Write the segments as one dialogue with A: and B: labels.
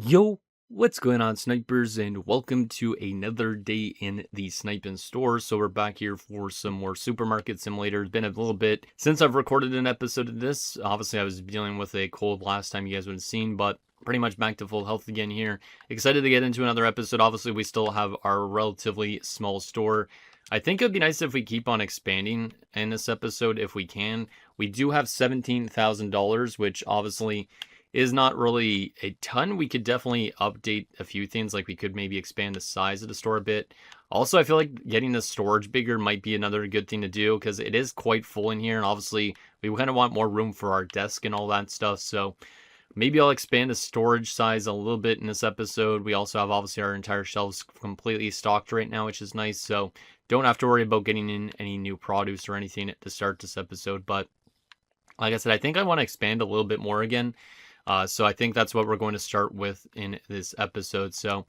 A: Yo, what's going on, snipers, and welcome to another day in the SnipeNStore. So we're back here for some more Supermarket Simulator. It's been a little bit since I've recorded an episode of this. Obviously, I was dealing with a cold last time you guys would have seen, but pretty much back to full health again here. Excited to get into another episode. Obviously, we still have our relatively small store. I think it'd be nice if we keep on expanding in this episode if we can. We do have $17,000, which obviously is not really a ton. We could definitely update a few things, like we could maybe expand the size of the store a bit. Also, I feel like getting the storage bigger might be another good thing to do because it is quite full in here, and obviously we kind of want more room for our desk and all that stuff. So maybe I'll expand the storage size a little bit in this episode. We also have obviously our entire shelves completely stocked right now, which is nice. So don't have to worry about getting in any new produce or anything to start this episode. But like I said, I think I want to expand a little bit more again. So I think that's what we're going to start with in this episode. So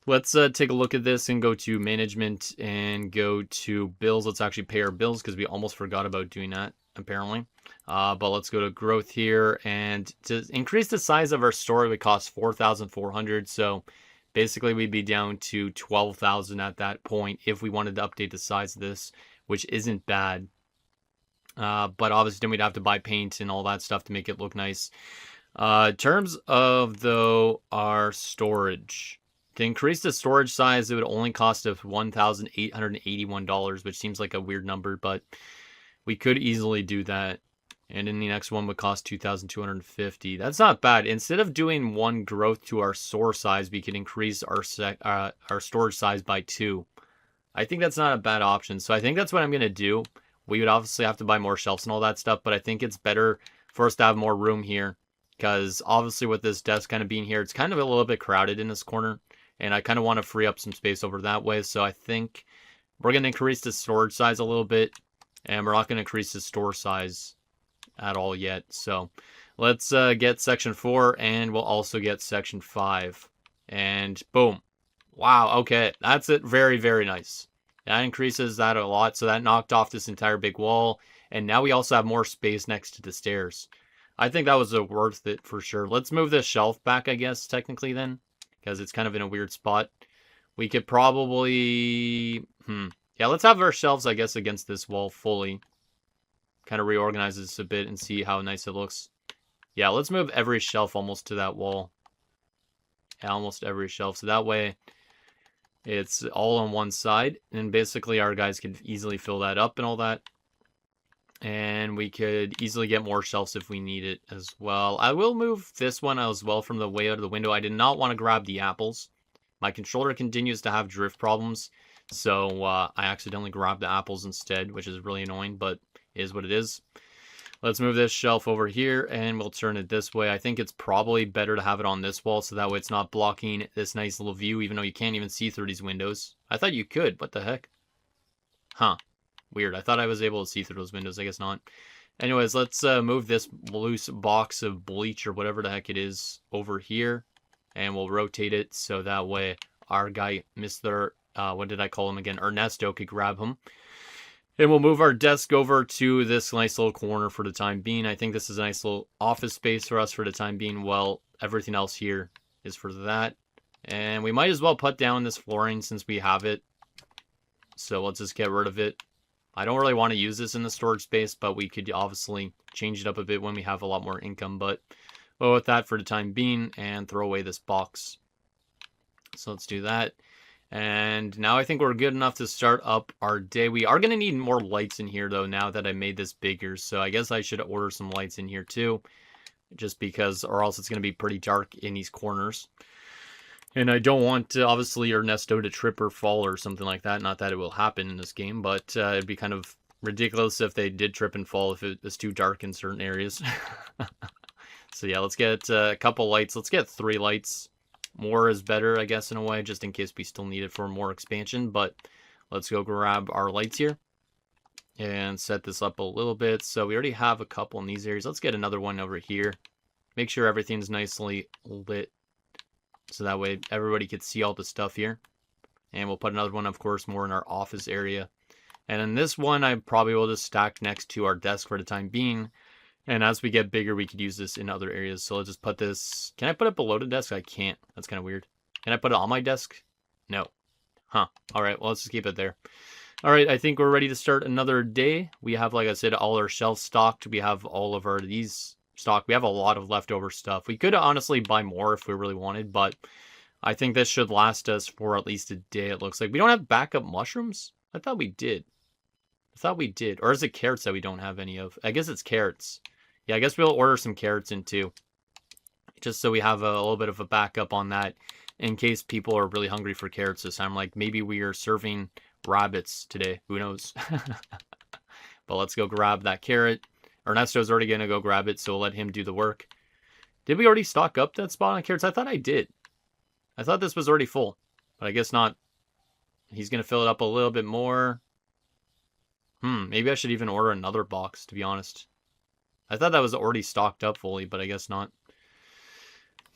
A: let's take a look at this and go to management and go to bills. Let's actually pay our bills because we almost forgot about doing that apparently. But let's go to growth here, and to increase the size of our store, it would cost 4,400. So basically we'd be down to 12,000 at that point if we wanted to update the size of this, which isn't bad. But obviously then we'd have to buy paint and all that stuff to make it look nice. In terms of, though, our storage, to increase the storage size, it would only cost us $1,881, which seems like a weird number, but we could easily do that. And then the next one would cost $2,250. That's not bad. Instead of doing one growth to our store size, we could increase our storage size by 2. I think that's not a bad option. So I think that's what I'm going to do. We would obviously have to buy more shelves and all that stuff, but I think it's better for us to have more room here. Because obviously with this desk kind of being here, it's kind of a little bit crowded in this corner. And I kind of want to free up some space over that way. So I think we're going to increase the storage size a little bit. And we're not going to increase the store size at all yet. So let's get section 4, and we'll also get section 5. And boom. Wow, okay. That's it. Very, very nice. That increases that a lot. So that knocked off this entire big wall. And now we also have more space next to the stairs. I think that was worth it for sure. Let's move this shelf back, I guess, technically then. Because it's kind of in a weird spot. We could probably... Yeah, let's have our shelves, I guess, against this wall fully. Kind of reorganize this a bit and see how nice it looks. Yeah, let's move every shelf almost to that wall. Yeah, almost every shelf. So that way, it's all on one side. And basically, our guys can easily fill that up and all that. And we could easily get more shelves if we need it as well. I will move this one as well from the way out of the window. I did not want to grab the apples. My controller continues to have drift problems. So I accidentally grabbed the apples instead, which is really annoying, but it is what it is. Let's move this shelf over here and we'll turn it this way. I think it's probably better to have it on this wall so that way it's not blocking this nice little view, even though you can't even see through these windows. I thought you could. What the heck? Huh. Weird. I thought I was able to see through those windows. I guess not. Anyways, let's move this loose box of bleach or whatever the heck it is over here. And we'll rotate it so that way our guy, Mr. What did I call him again? Ernesto could grab him. And we'll move our desk over to this nice little corner for the time being. I think this is a nice little office space for us for the time being. Well, everything else here is for that. And we might as well put down this flooring since we have it. So let's just get rid of it. I don't really want to use this in the storage space, but we could obviously change it up a bit when we have a lot more income. But well, with that for the time being, and throw away this box. So let's do that. And now I think we're good enough to start up our day. We are going to need more lights in here, though, now that I made this bigger. So I guess I should order some lights in here, too. Just because, or else it's going to be pretty dark in these corners. And I don't want, obviously, Ernesto to trip or fall or something like that. Not that it will happen in this game, but it'd be kind of ridiculous if they did trip and fall if it was too dark in certain areas. So yeah, let's get a couple lights. Let's get 3 lights. More is better, I guess, in a way, just in case we still need it for more expansion. But let's go grab our lights here and set this up a little bit. So we already have a couple in these areas. Let's get another one over here. Make sure everything's nicely lit. So that way everybody could see all the stuff here. And we'll put another one, of course, more in our office area. And in this one, I probably will just stack next to our desk for the time being. And as we get bigger, we could use this in other areas. So let's just put this... Can I put it below the desk? I can't. That's kind of weird. Can I put it on my desk? No. Huh. All right, well, let's just keep it there. All right, I think we're ready to start another day. We have, like I said, all our shelves stocked. We have all of these stocked. We have a lot of leftover stuff. We could honestly buy more if we really wanted, but I think this should last us for at least a day, it looks like. We don't have backup mushrooms? I thought we did. Or is it carrots that we don't have any of? I guess it's carrots. Yeah, I guess we'll order some carrots in too. Just so we have a little bit of a backup on that in case people are really hungry for carrots this time. Like maybe we are serving rabbits today. Who knows? But let's go grab that carrot. Ernesto's already going to go grab it, so we'll let him do the work. Did we already stock up that spot on carrots? I thought I did. I thought this was already full, but I guess not. He's going to fill it up a little bit more. Maybe I should even order another box, to be honest. I thought that was already stocked up fully, but I guess not.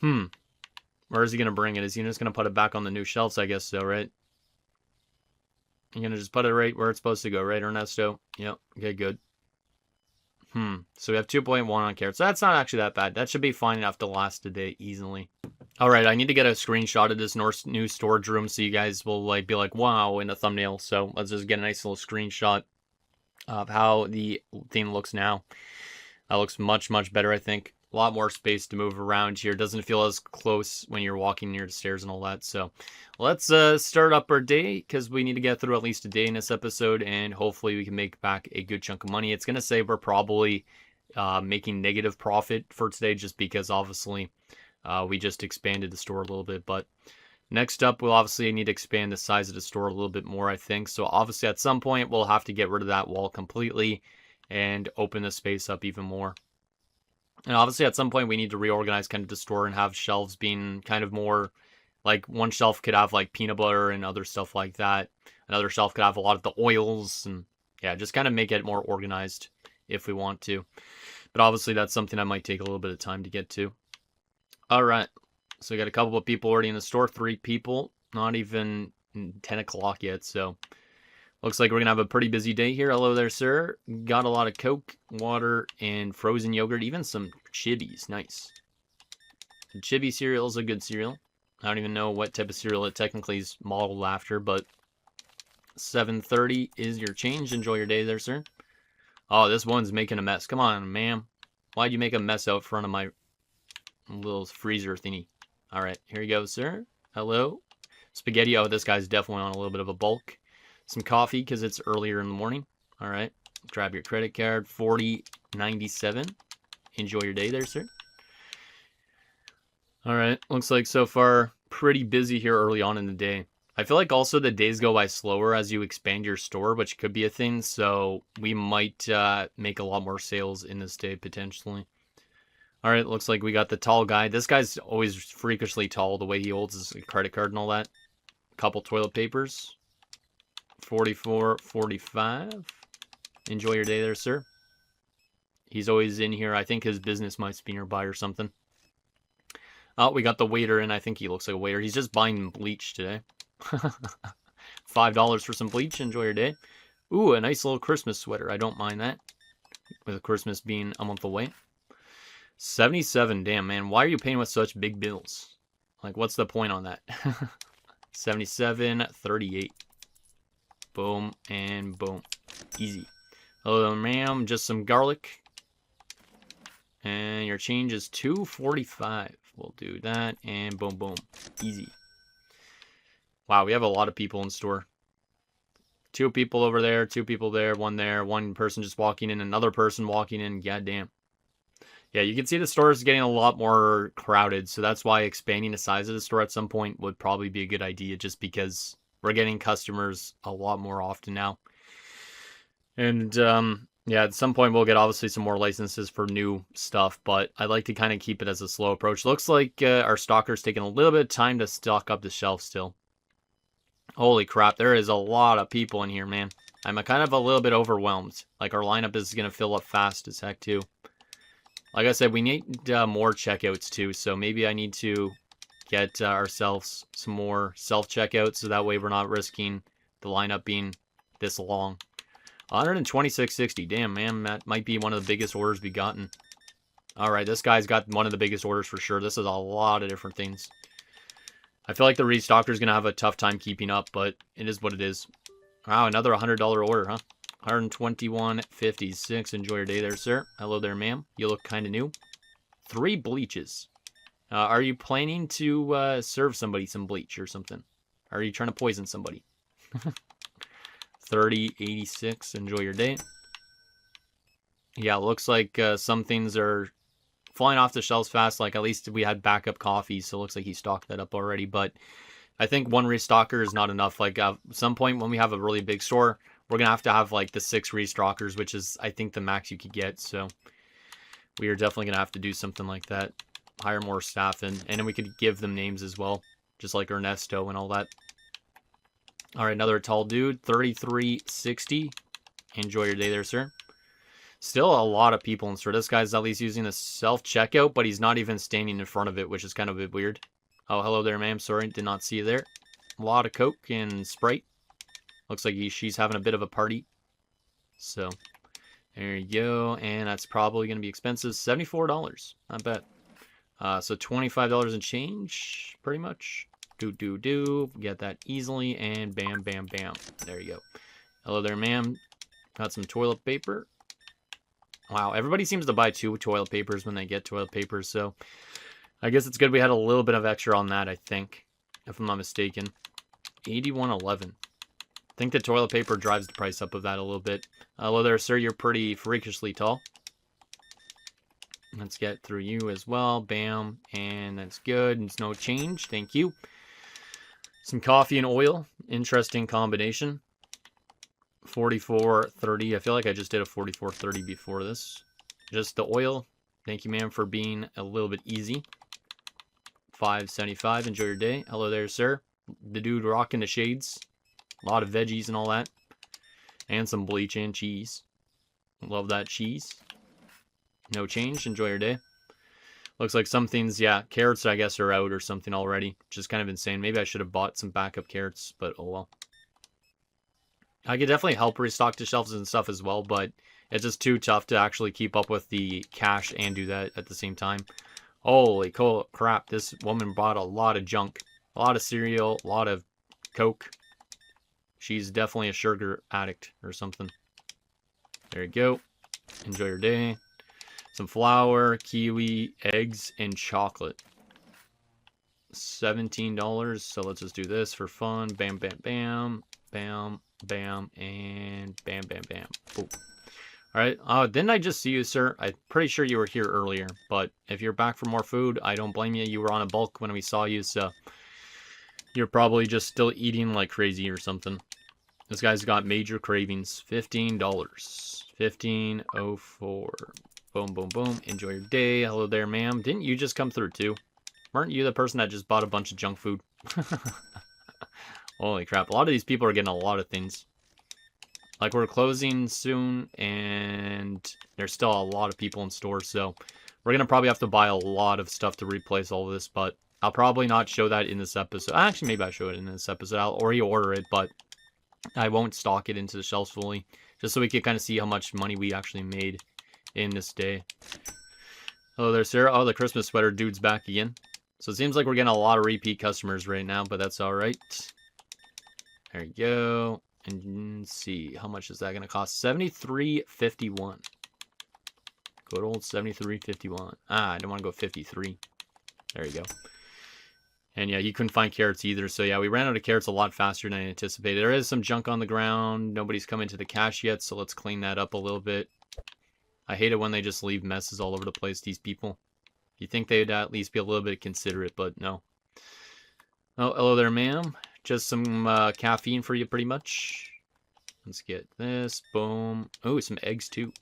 A: Where is he going to bring it? Is he just going to put it back on the new shelves? I guess so, right? You're going to just put it right where it's supposed to go, right, Ernesto? Yep. Okay, good. So we have 2.1 on carrots. So that's not actually that bad. That should be fine enough to last a day easily. All right, I need to get a screenshot of this new storage room so you guys will be like, wow, in the thumbnail. So let's just get a nice little screenshot of how the thing looks now. That looks much, much better, I think. A lot more space to move around here. Doesn't feel as close when you're walking near the stairs and all that. So let's start up our day because we need to get through at least a day in this episode, and hopefully we can make back a good chunk of money. It's going to say we're probably making negative profit for today just because obviously we just expanded the store a little bit. But next up, we'll obviously need to expand the size of the store a little bit more, I think. So obviously at some point, we'll have to get rid of that wall completely and open the space up even more. And obviously at some point we need to reorganize kind of the store and have shelves being kind of more like one shelf could have like peanut butter and other stuff like that. Another shelf could have a lot of the oils and yeah, just kind of make it more organized if we want to. But obviously that's something that might take a little bit of time to get to. All right. So we got a couple of people already in the store, 3 people, not even 10 o'clock yet. So looks like we're going to have a pretty busy day here. Hello there, sir. Got a lot of Coke, water, and frozen yogurt. Even some Chibis. Nice. Chibi cereal is a good cereal. I don't even know what type of cereal it technically is modeled after, but 7:30 is your change. Enjoy your day there, sir. Oh, this one's making a mess. Come on, ma'am. Why'd you make a mess out front of my little freezer thingy? All right, here you go, sir. Hello. Spaghetti. Oh, this guy's definitely on a little bit of a bulk. Some coffee because it's earlier in the morning. All right. Grab your credit card. $40.97. Enjoy your day there, sir. All right. Looks like so far pretty busy here early on in the day. I feel like also the days go by slower as you expand your store, which could be a thing. So we might make a lot more sales in this day potentially. All right. Looks like we got the tall guy. This guy's always freakishly tall, the way he holds his credit card and all that. Couple toilet papers. 44.45. Enjoy your day there, sir. He's always in here. I think his business might be nearby or something. Oh, we got the waiter in. I think he looks like a waiter. He's just buying bleach today. $5 for some bleach. Enjoy your day. Ooh, a nice little Christmas sweater. I don't mind that. With Christmas being a month away. 77. Damn, man. Why are you paying with such big bills? Like, what's the point on that? 77.38. Boom and boom. Easy. Hello, ma'am. Just some garlic. And your change is $2.45. We'll do that. And boom, boom. Easy. Wow, we have a lot of people in store. 2 people over there, 2 people there, 1 there, 1 person just walking in, another person walking in. Goddamn. Yeah, you can see the store is getting a lot more crowded. So that's why expanding the size of the store at some point would probably be a good idea, just because we're getting customers a lot more often now. And yeah, at some point we'll get obviously some more licenses for new stuff, but I like to kind of keep it as a slow approach. Looks like our stocker's taking a little bit of time to stock up the shelf still. Holy crap, there is a lot of people in here, man. I'm kind of a little bit overwhelmed. Like, our lineup is going to fill up fast as heck, too. Like I said, we need more checkouts, too, so maybe I need to get ourselves some more self-checkouts, so that way we're not risking the lineup being this long. 126.60. Damn, man, that might be one of the biggest orders we've gotten. All right, this guy's got one of the biggest orders for sure. This is a lot of different things. I feel like the restocker is going to have a tough time keeping up, but it is what it is. Wow, another $100 order, huh? 121.56. Enjoy your day there, sir. Hello there, ma'am. You look kind of new. 3 bleaches. Are you planning to serve somebody some bleach or something? Are you trying to poison somebody? 30.86. Enjoy your day. Yeah, looks like some things are flying off the shelves fast. Like, at least we had backup coffee, so it looks like he stocked that up already. But I think 1 restocker is not enough. Like, at some point when we have a really big store, we're going to have like the 6 restockers, which is, I think, the max you could get. So we are definitely going to have to do something like that. Hire more staff, and then we could give them names as well, just like Ernesto and all that. All right, another tall dude, 33.60. Enjoy your day there, sir. Still a lot of people in store. This guy's at least using the self-checkout, but he's not even standing in front of it, which is kind of a bit weird. Oh, hello there, ma'am. Sorry, did not see you there. A lot of Coke and Sprite. Looks like she's having a bit of a party. So, there you go. And that's probably going to be expensive. $74. Not bad. So $25 and change, pretty much. Get that easily, and bam, bam, bam. There you go. Hello there, ma'am. Got some toilet paper. Wow, everybody seems to buy 2 toilet papers when they get toilet paper, so I guess it's good we had a little bit of extra on that, I think, if I'm not mistaken. 81.11. I think the toilet paper drives the price up of that a little bit. Hello there, sir. You're pretty freakishly tall. Let's get through you as well. Bam. And that's good. It's no change. Thank you. Some coffee and oil. Interesting combination. 44.30. I feel like I just did a 44.30 before this. Just the oil. Thank you, ma'am, for being a little bit easy. 5.75. Enjoy your day. Hello there, sir. The dude rocking the shades. A lot of veggies and all that. And some bleach and cheese. Love that cheese. No change. Enjoy your day. Looks like some things, yeah, carrots, I guess, are out or something already, which is kind of insane. Maybe I should have bought some backup carrots, but oh well. I could definitely help restock the shelves and stuff as well, but it's just too tough to actually keep up with the cash and do that at the same time. Holy crap, this woman bought a lot of junk. A lot of cereal, a lot of Coke. She's definitely a sugar addict or something. There you go. Enjoy your day. Some flour, kiwi, eggs, and chocolate. $17. So let's just do this for fun. Bam, bam, bam. Bam, bam, and bam, bam, bam. Boom. Alright, didn't I just see you, sir? I'm pretty sure you were here earlier, but if you're back for more food, I don't blame you. You were on a bulk when we saw you, so you're probably just still eating like crazy or something. This guy's got major cravings. $15. $15.04. Boom, boom, boom. Enjoy your day. Hello there, ma'am. Didn't you just come through too? Weren't you the person that just bought a bunch of junk food? Holy crap. A lot of these people are getting a lot of things. Like, we're closing soon, and there's still a lot of people in stores, so we're going to probably have to buy a lot of stuff to replace all of this, but I'll probably not show that in this episode. Actually, maybe I'll show it in this episode. I'll already order it, but I won't stock it into the shelves fully, just so we can kind of see how much money we actually made in this day. Hello there, sir. Oh, the Christmas sweater dude's back again. So it seems like we're getting a lot of repeat customers right now, but that's all right. There you go. And let's see, how much is that going to cost? $73.51. Good old $73.51. I don't want to go 53. There you go. And yeah, you couldn't find carrots either. So yeah, we ran out of carrots a lot faster than I anticipated. There is some junk on the ground. Nobody's come into the cache yet, so let's clean that up a little bit. I hate it when they just leave messes all over the place, these people. You think they'd at least be a little bit considerate, but no. Oh, hello there, ma'am. Just some caffeine for you, pretty much. Let's get this. Boom. Oh, some eggs, too.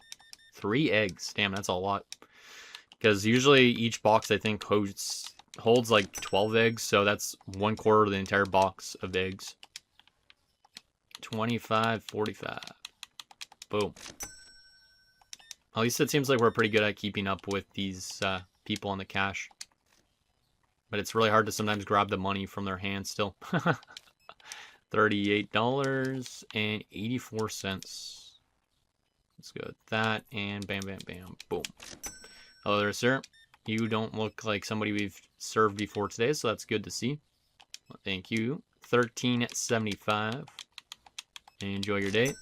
A: 3 eggs. Damn, that's a lot. Because usually each box, I think, holds like 12 eggs. So that's 1/4 of the entire box of eggs. 25.45. Boom. At least it seems like we're pretty good at keeping up with these people on the cache. But it's really hard to sometimes grab the money from their hands still. $38.84. Let's go with that. And bam, bam, bam. Boom. Hello there, sir. You don't look like somebody we've served before today, so that's good to see. Thank you. $13.75. Enjoy your day.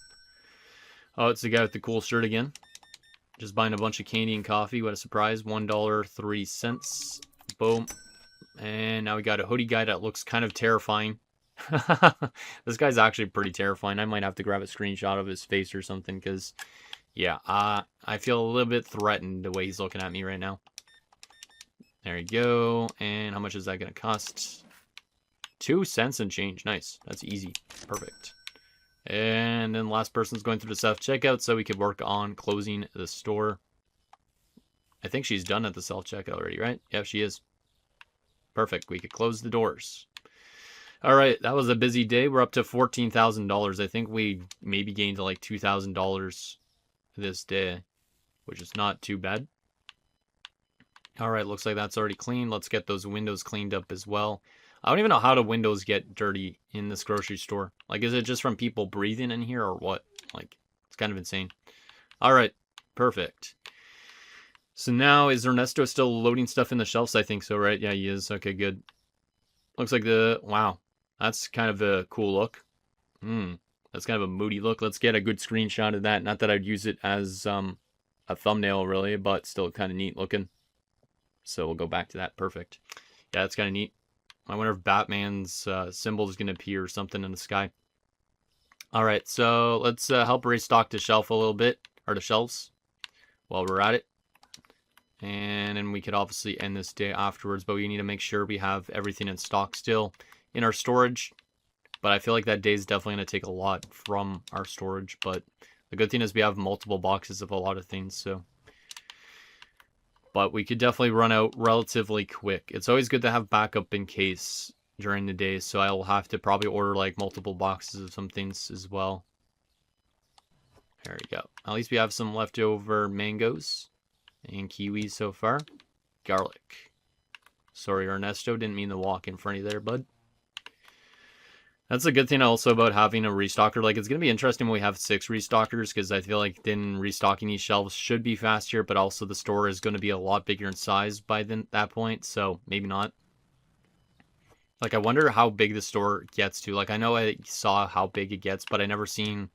A: Oh, it's the guy with the cool shirt again. Just buying a bunch of candy and coffee. What a surprise. $1.03. Boom. And now we got a hoodie guy that looks kind of terrifying. This guy's actually pretty terrifying. I might have to grab a screenshot of his face or something because, yeah, I feel a little bit threatened the way he's looking at me right now. There you go. And how much is that going to cost? 2 cents and change. Nice. That's easy. Perfect. And then the last person's going through the self-checkout, so we could work on closing the store. I think she's done at the self-checkout already, right? Yep, she is. Perfect. We could close the doors. All right, that was a busy day. We're up to $14,000. I think we maybe gained like $2,000 this day, which is not too bad. All right, looks like that's already clean. Let's get those windows cleaned up as well. I don't even know how the windows get dirty in this grocery store. Like, is it just from people breathing in here or what? Like, it's kind of insane. All right, perfect. So now, is Ernesto still loading stuff in the shelves? I think so, right? Yeah, he is. Okay, good. Looks like wow, that's kind of a cool look. That's kind of a moody look. Let's get a good screenshot of that. Not that I'd use it as a thumbnail, really, but still kind of neat looking. So we'll go back to that. Perfect. Yeah, that's kind of neat. I wonder if Batman's symbol is going to appear or something in the sky. All right, so let's help restock the shelf a little bit, or the shelves, while we're at it. And then we could obviously end this day afterwards, but we need to make sure we have everything in stock still in our storage. But I feel like that day is definitely going to take a lot from our storage. But the good thing is we have multiple boxes of a lot of things, so. But we could definitely run out relatively quick. It's always good to have backup in case during the day, so I'll have to probably order like multiple boxes of some things as well. There we go. At least we have some leftover mangoes and kiwis so far. Garlic. Sorry, Ernesto, didn't mean to walk in front of you there, bud. That's a good thing also about having a restocker. Like, it's going to be interesting when we have 6 restockers, because I feel like then restocking these shelves should be faster, but also the store is going to be a lot bigger in size by that point, so maybe not. Like, I wonder how big the store gets to. Like, I know I saw how big it gets, but I never seen,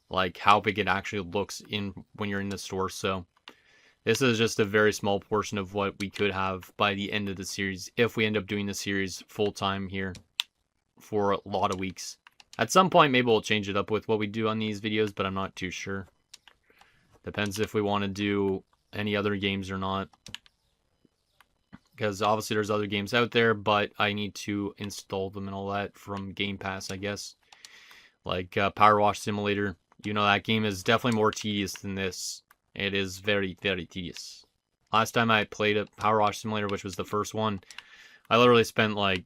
A: like, how big it actually looks when you're in the store, so this is just a very small portion of what we could have by the end of the series, if we end up doing the series full-time here for a lot of weeks. At some point, maybe we'll change it up with what we do on these videos, but I'm not too sure. Depends if we want to do any other games or not. Because obviously there's other games out there, but I need to install them and all that from Game Pass, I guess. Like Power Wash Simulator. You know, that game is definitely more tedious than this. It is very, very tedious. Last time I played a Power Wash Simulator, which was the first one, I literally spent like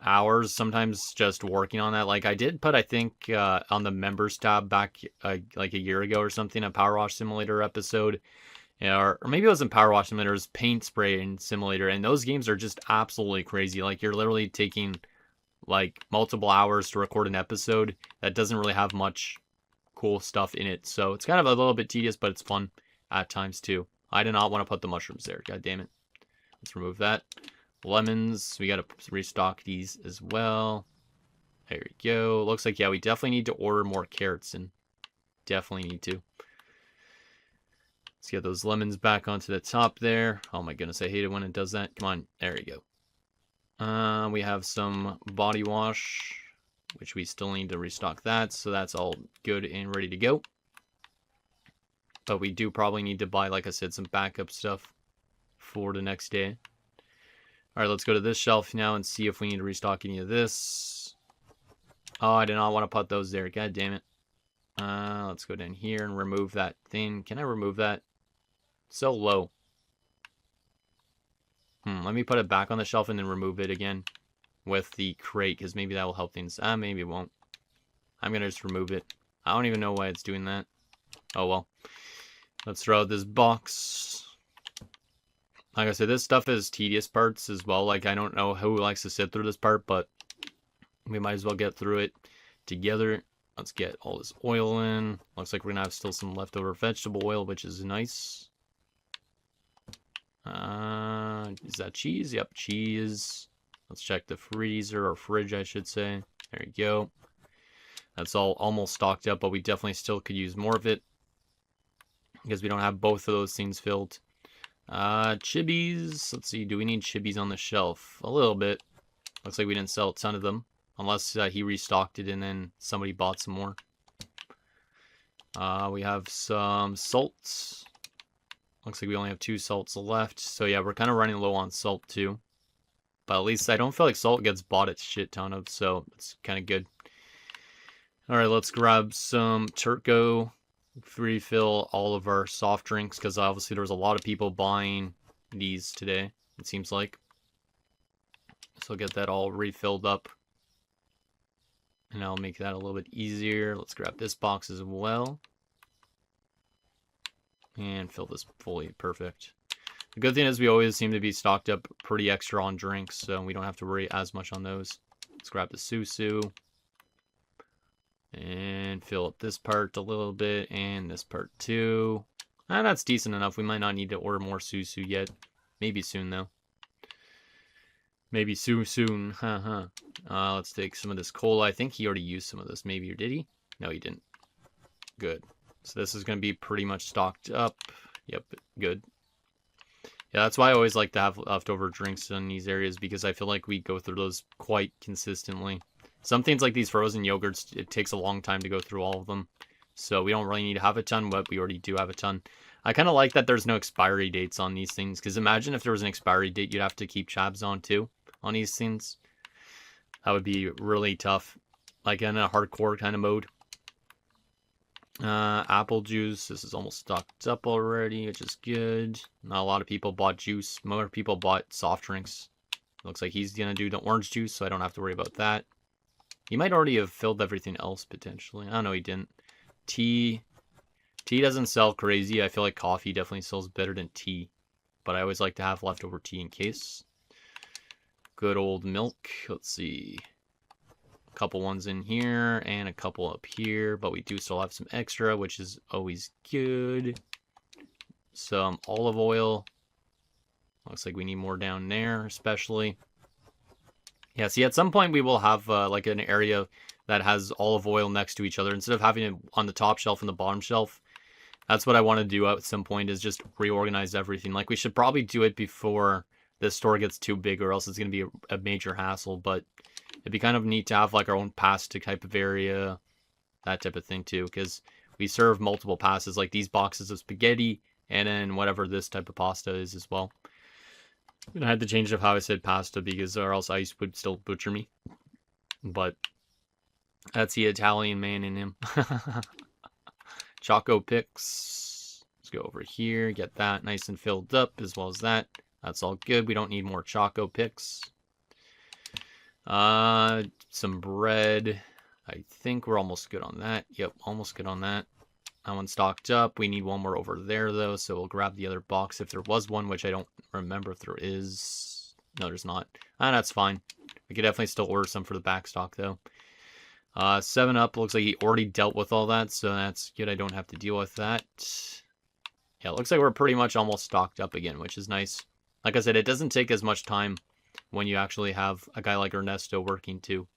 A: hours sometimes just working on that. Like I did put, I think, on the members tab back like a year ago or something, a Power Wash Simulator episode. Or maybe it wasn't Power Wash Simulator, it was Paint Spray and Simulator. And those games are just absolutely crazy. Like you're literally taking like multiple hours to record an episode that doesn't really have much cool stuff in it. So it's kind of a little bit tedious, but it's fun at times too. I did not want to put the mushrooms there. God damn it. Let's remove that. Lemons. We got to restock these as well. There we go. Looks like, yeah, we definitely need to order more carrots and definitely need to. Let's get those lemons back onto the top there. Oh my goodness, I hate it when it does that. Come on. There you go. We have some body wash, which we still need to restock that. So that's all good and ready to go. But we do probably need to buy, like I said, some backup stuff for the next day. All right, let's go to this shelf now and see if we need to restock any of this. Oh, I did not want to put those there. God damn it. Let's go down here and remove that thing. Can I remove that? It's so low. Let me put it back on the shelf and then remove it again with the crate, because maybe that will help things. Maybe it won't. I'm going to just remove it. I don't even know why it's doing that. Oh, well. Let's throw out this box. Like I said, this stuff is tedious parts as well. Like, I don't know who likes to sit through this part, but we might as well get through it together. Let's get all this oil in. Looks like we're going to have still some leftover vegetable oil, which is nice. Is that cheese? Yep, cheese. Let's check the freezer, or fridge, I should say. There you go. That's all almost stocked up, but we definitely still could use more of it because we don't have both of those things filled. Chibis. Let's see. Do we need chibis on the shelf? A little bit. Looks like we didn't sell a ton of them. Unless he restocked it and then somebody bought some more. We have some salts. Looks like we only have 2 salts left. So yeah, we're kind of running low on salt too. But at least I don't feel like salt gets bought a shit ton of, so it's kind of good. Alright, let's grab some Turco. Refill all of our soft drinks, because obviously there was a lot of people buying these today, it seems like. So get that all refilled up. And I'll make that a little bit easier. Let's grab this box as well. And fill this fully. Perfect. The good thing is we always seem to be stocked up pretty extra on drinks, so we don't have to worry as much on those. Let's grab the Susu. And fill up this part a little bit, and this part too. That's decent enough. We might not need to order more Susu yet. Maybe soon, though. Maybe soon. Let's take some of this cola. I think he already used some of this, maybe, or did he? No, he didn't. Good. So this is going to be pretty much stocked up. Yep, good. Yeah, that's why I always like to have leftover drinks in these areas, because I feel like we go through those quite consistently. Some things like these frozen yogurts, it takes a long time to go through all of them. So we don't really need to have a ton, but we already do have a ton. I kind of like that there's no expiry dates on these things, because imagine if there was an expiry date you'd have to keep chabs on too, on these things. That would be really tough, like in a hardcore kind of mode. Apple juice, this is almost stocked up already, which is good. Not a lot of people bought juice. More people bought soft drinks. Looks like he's gonna do the orange juice, so I don't have to worry about that. He might already have filled everything else, potentially. I don't know, he didn't. Tea. Tea doesn't sell crazy. I feel like coffee definitely sells better than tea. But I always like to have leftover tea in case. Good old milk. Let's see. A couple ones in here and a couple up here. But we do still have some extra, which is always good. Some olive oil. Looks like we need more down there, especially. Yeah, see, at some point we will have like an area that has olive oil next to each other instead of having it on the top shelf and the bottom shelf. That's what I want to do at some point, is just reorganize everything. Like, we should probably do it before this store gets too big, or else it's going to be a major hassle. But it'd be kind of neat to have like our own pasta type of area, that type of thing too, because we serve multiple pastas, like these boxes of spaghetti, and then whatever this type of pasta is as well. I had to change up how I said pasta, because or else Ice would still butcher me. But that's the Italian man in him. Choco Picks. Let's go over here, get that nice and filled up, as well as that. That's all good. We don't need more Choco Picks. Some bread. I think we're almost good on that. Yep, almost good on that. That one's stocked up. We need one more over there, though, so we'll grab the other box if there was one, which I don't remember if there is. No, there's not. That's fine. We could definitely still order some for the back stock, though. 7-Up, looks like he already dealt with all that, so that's good. I don't have to deal with that. Yeah, it looks like we're pretty much almost stocked up again, which is nice. Like I said, it doesn't take as much time when you actually have a guy like Ernesto working, too.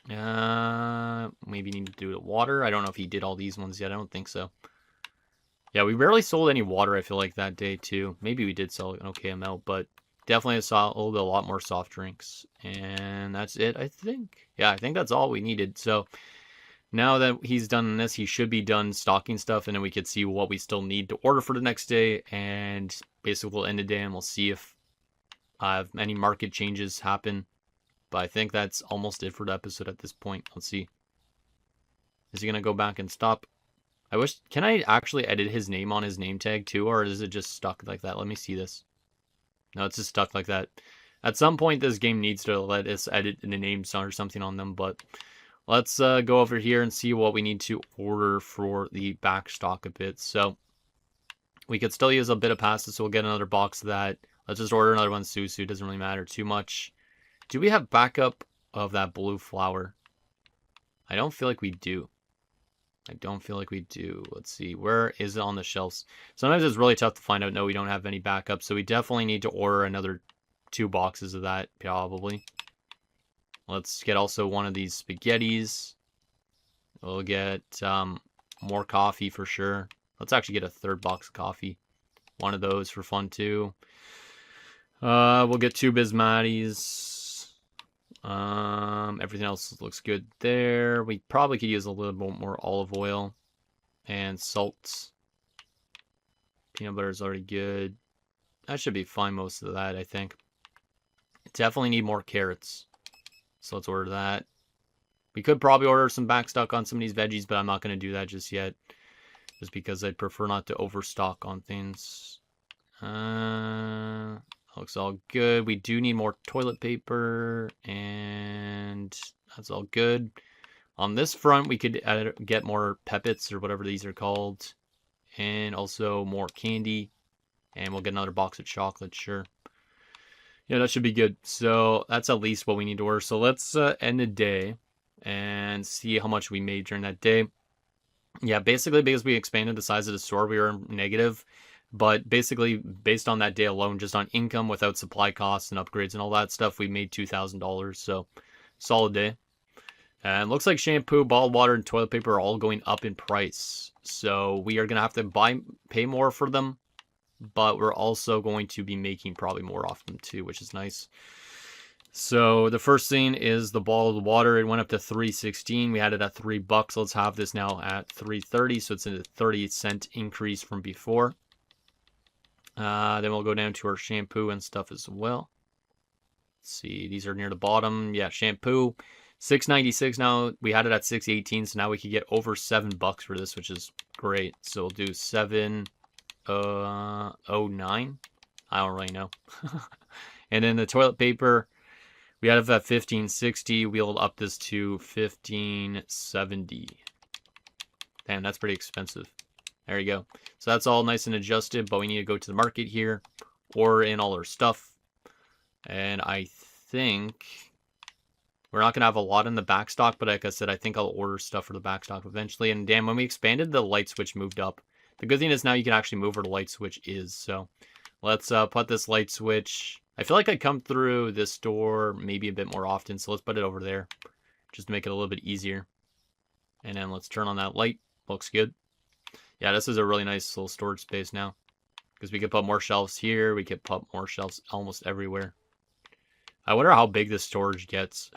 A: Maybe need to do the water. I don't know if he did all these ones yet. I don't think so. Yeah, we rarely sold any water, I feel like, that day, too. Maybe we did sell an okay amount, but definitely sold a lot more soft drinks. And that's it, I think. Yeah, I think that's all we needed. So now that he's done this, he should be done stocking stuff, and then we could see what we still need to order for the next day. And basically, we'll end the day, and we'll see if any market changes happen. But I think that's almost it for the episode at this point. Let's see. Is he going to go back and stop? Can I actually edit his name on his name tag too? Or is it just stuck like that? Let me see this. No, it's just stuck like that. At some point, this game needs to let us edit the names or something on them. But let's go over here and see what we need to order for the back stock a bit. So we could still use a bit of pasta, so we'll get another box of that. Let's just order another one, Susu. Doesn't really matter too much. Do we have backup of that blue flour? I don't feel like we do. I don't feel like we do. Let's see. Where is it on the shelves? Sometimes it's really tough to find out. No, we don't have any backup. So we definitely need to order another 2 boxes of that, probably. Let's get also one of these spaghettis. We'll get more coffee for sure. Let's actually get a 3rd box of coffee. One of those for fun too. We'll get 2 Bismattis. Everything else looks good there. We probably could use a little bit more olive oil and salt. Peanut butter is already good. That should be fine, most of that, I think. Definitely need more carrots. So let's order that. We could probably order some backstock on some of these veggies, but I'm not going to do that just yet. Just because I'd prefer not to overstock on things. Looks all good. We do need more toilet paper, and that's all good. On this front, we could get more pepits or whatever these are called, and also more candy, and we'll get another box of chocolate, sure. Yeah, that should be good. So that's at least what we need to order. So let's end the day and see how much we made during that day. Yeah, basically because we expanded the size of the store, we were negative. But basically, based on that day alone, just on income without supply costs and upgrades and all that stuff, we made $2,000. So, solid day. And looks like shampoo, bottled water, and toilet paper are all going up in price. So, we are going to have to pay more for them. But we're also going to be making probably more off them too, which is nice. So, the first thing is the bottled water. It went up to $3.16. We had it at $3. Let's have this now at $3.30. So, it's a 30-cent increase from before. Then we'll go down to our shampoo and stuff as well. Let's see, these are near the bottom. Yeah, shampoo, $6.96 now. We had it at $6.18, so now we could get over $7 for this, which is great. So we'll do $7.09. I don't really know. And then the toilet paper, we had it at $15.60. We'll up this to $15.70. Damn, that's pretty expensive. There you go. So that's all nice and adjusted, but we need to go to the market here, order in all our stuff. And I think we're not going to have a lot in the back stock, but like I said, I think I'll order stuff for the back stock eventually. And damn, when we expanded, the light switch moved up. The good thing is now you can actually move where the light switch is. So let's put this light switch. I feel like I come through this door maybe a bit more often, so let's put it over there just to make it a little bit easier. And then let's turn on that light. Looks good. Yeah, this is a really nice little storage space now. Because we could put more shelves here. We could put more shelves almost everywhere. I wonder how big this storage gets.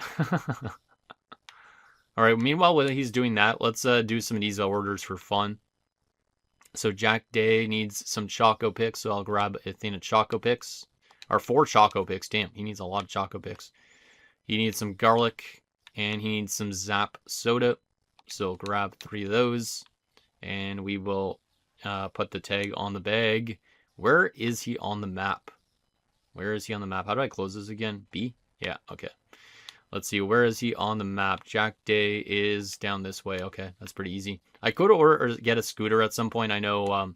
A: Alright, meanwhile, while he's doing that, let's do some of these orders for fun. So Jack Day needs some Choco Picks, so I'll grab a thing of Choco Picks. Or 4 Choco Picks. Damn, he needs a lot of Choco Picks. He needs some garlic, and he needs some Zap Soda. So grab 3 of those. And we will put the tag on the bag. Where is he on the map? Where is he on the map? How do I close this again? B? Yeah, okay. Let's see. Where is he on the map? Jack Day is down this way. Okay, that's pretty easy. I could order or get a scooter at some point. I know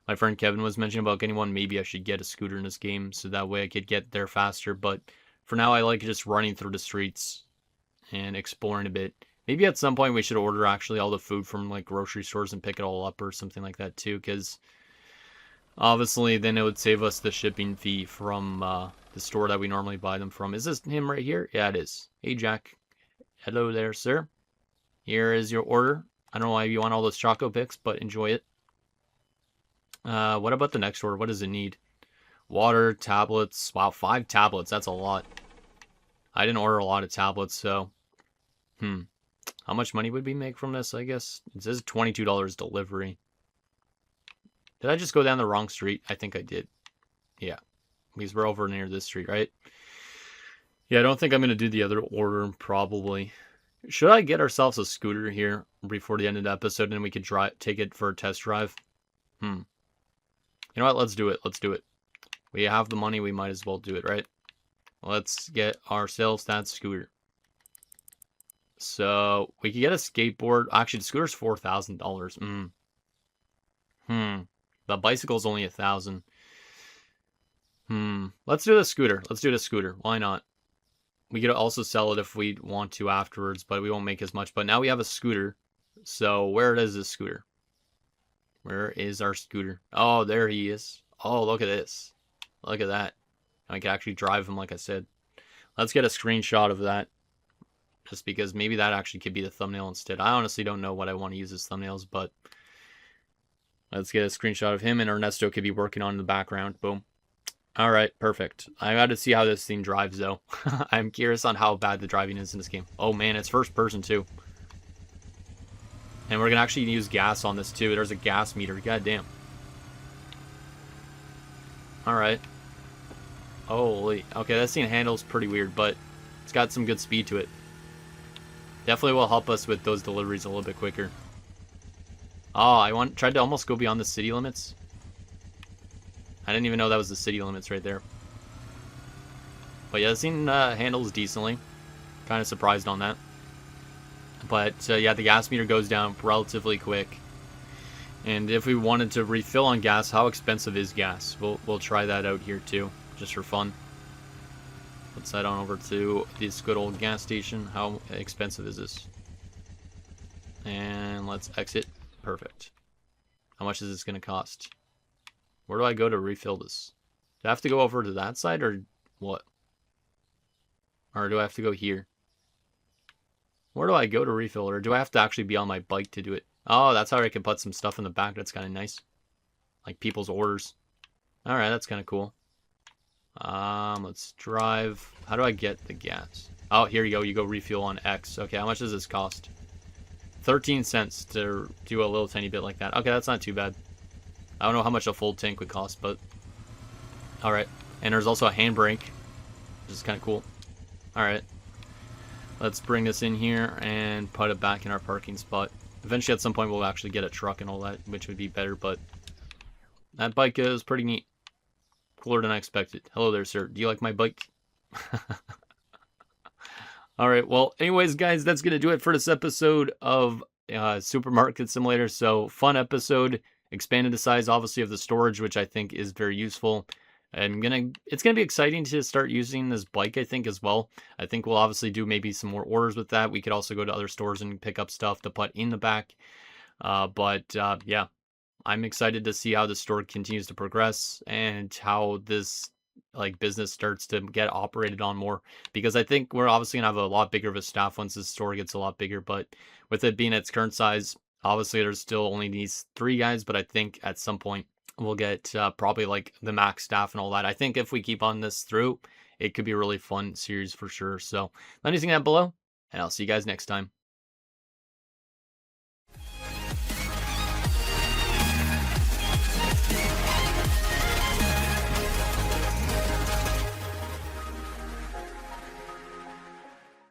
A: my friend Kevin was mentioning about getting one. Maybe I should get a scooter in this game so that way I could get there faster. But for now, I like just running through the streets and exploring a bit. Maybe at some point we should order actually all the food from like grocery stores and pick it all up or something like that too, because obviously then it would save us the shipping fee from the store that we normally buy them from. Is this him right here? Yeah, it is. Hey, Jack. Hello there, sir. Here is your order. I don't know why you want all those Choco Picks, but enjoy it. What about the next order? What does it need? Water, tablets. Wow, 5 tablets. That's a lot. I didn't order a lot of tablets, so... How much money would we make from this, I guess? It says $22 delivery. Did I just go down the wrong street? I think I did. Yeah. Because we're over near this street, right? Yeah, I don't think I'm going to do the other order, probably. Should I get ourselves a scooter here before the end of the episode and we could take it for a test drive? You know what? Let's do it. Let's do it. We have the money. We might as well do it, right? Let's get ourselves that scooter. So, we could get a skateboard. Actually, the scooter's $4,000. The bicycle's only $1,000. Let's do the scooter. Let's do the scooter. Why not? We could also sell it if we want to afterwards, but we won't make as much. But now we have a scooter. So where is this scooter? Where is our scooter? Oh, there he is. Oh, look at this. Look at that. I can actually drive him like I said. Let's get a screenshot of that. Just because maybe that actually could be the thumbnail instead. I honestly don't know what I want to use as thumbnails, but let's get a screenshot of him, and Ernesto could be working on in the background. Boom. All right, perfect. I got to see how this thing drives, though. I'm curious on how bad the driving is in this game. Oh, man, it's first person, too. And we're going to actually use gas on this, too. There's a gas meter. God damn. All right. Holy. Okay, that thing handles pretty weird, but it's got some good speed to it. Definitely will help us with those deliveries a little bit quicker. Oh, I tried to almost go beyond the city limits. I didn't even know that was the city limits right there. But yeah, this thing handles decently. Kind of surprised on that. But yeah, the gas meter goes down relatively quick. And if we wanted to refill on gas, how expensive is gas? We'll try that out here too, just for fun. Let's head on over to this good old gas station. How expensive is this? And let's exit. Perfect. How much is this going to cost? Where do I go to refill this? Do I have to go over to that side or what? Or do I have to go here? Where do I go to refill, or do I have to actually be on my bike to do it? Oh, that's how I can put some stuff in the back. That's kind of nice. Like people's orders. Alright, that's kind of cool. Let's drive. How do I get the gas? Oh, here you go. You go refuel on X. Okay, how much does this cost? 13 cents to do a little tiny bit like that. Okay, that's not too bad. I don't know how much a full tank would cost, but... Alright. And there's also a handbrake, which is kind of cool. Alright. Let's bring this in here and put it back in our parking spot. Eventually, at some point, we'll actually get a truck and all that, which would be better, but... That bike is pretty neat. Cooler than I expected. Hello there, sir. Do you like my bike? Alright, well, anyways, guys, that's going to do it for this episode of Supermarket Simulator. So, fun episode. Expanded the size, obviously, of the storage, which I think is very useful. And it's gonna be exciting to start using this bike, I think, as well. I think we'll obviously do maybe some more orders with that. We could also go to other stores and pick up stuff to put in the back. Yeah, I'm excited to see how the store continues to progress and how this business starts to get operated on more, because I think we're obviously gonna have a lot bigger of a staff once the store gets a lot bigger. But with it being its current size, obviously there's still only these 3 guys, but I think at some point we'll get probably like the max staff and all that. I think if we keep on this through, it could be a really fun series for sure. So let me know that below, and I'll see you guys next time.